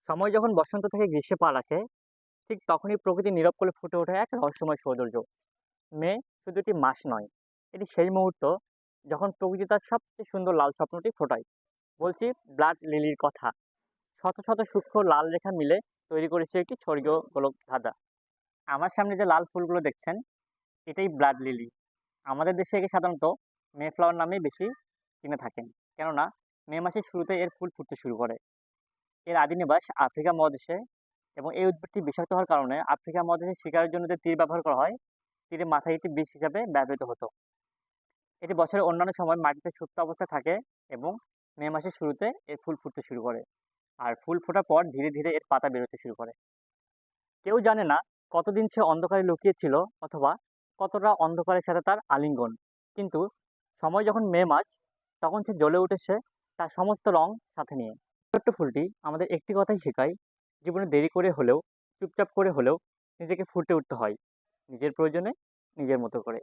সময় যখন বসন্ত থেকে গ্রীষ্মে পা রাখে, ঠিক তখনই প্রকৃতি নীরব করে ফুটে ওঠে এক রহস্যময় সৌন্দর্য। মে শুধু একটি মাস নয়, এটি সেই মুহূর্ত যখন প্রকৃতি তার সবচেয়ে সুন্দর লাল স্বপ্নটি ফোটায়। বলছি ব্লাড লিলির কথা। শত শত সূক্ষ্ম লাল রেখা মিলে তৈরি করেছে একটি স্বর্গীয় গোলক ধাঁধা। আমার সামনে যে লাল ফুলগুলো দেখছেন, এটাই ব্লাড লিলি। আমাদের দেশে একে সাধারণত মে ফ্লাওয়ার নামেই বেশি চিনে থাকেন, কেননা মে মাসের শুরুতে এর ফুল ফুটতে শুরু করে। এর আদি নিবাস আফ্রিকা মহাদেশে, এবং এই উদ্ভিদটি বিষাক্ত হওয়ার কারণে আফ্রিকা মহাদেশে শিকারের জন্য যে তীর ব্যবহার করা হয়, তীরের মাথায় এটি বিষ হিসাবে ব্যবহৃত হতো। এটি বছরের অন্যান্য সময় মাটিতে সুপ্ত অবস্থায় থাকে এবং মে মাসের শুরুতে এর ফুল ফুটতে শুরু করে। আর ফুল ফোটার পর ধীরে ধীরে এর পাতা বেরোতে শুরু করে। কেউ জানে না কতদিন সে অন্ধকারে লুকিয়ে ছিল, অথবা কতটা অন্ধকারের সাথে তার আলিঙ্গন। কিন্তু সময় যখন মে মাস, তখন সে জ্বলে উঠেছে তার সমস্ত রং সাথে নিয়ে। ছোট্ট ফুলটি আমাদের একটি কথাই শেখায়: জীবনে দেরি করে হলেও, চুপচাপ করে হলেও নিজেকে ফুটে উঠতে হয়, নিজের প্রয়োজনে, নিজের মতো করে।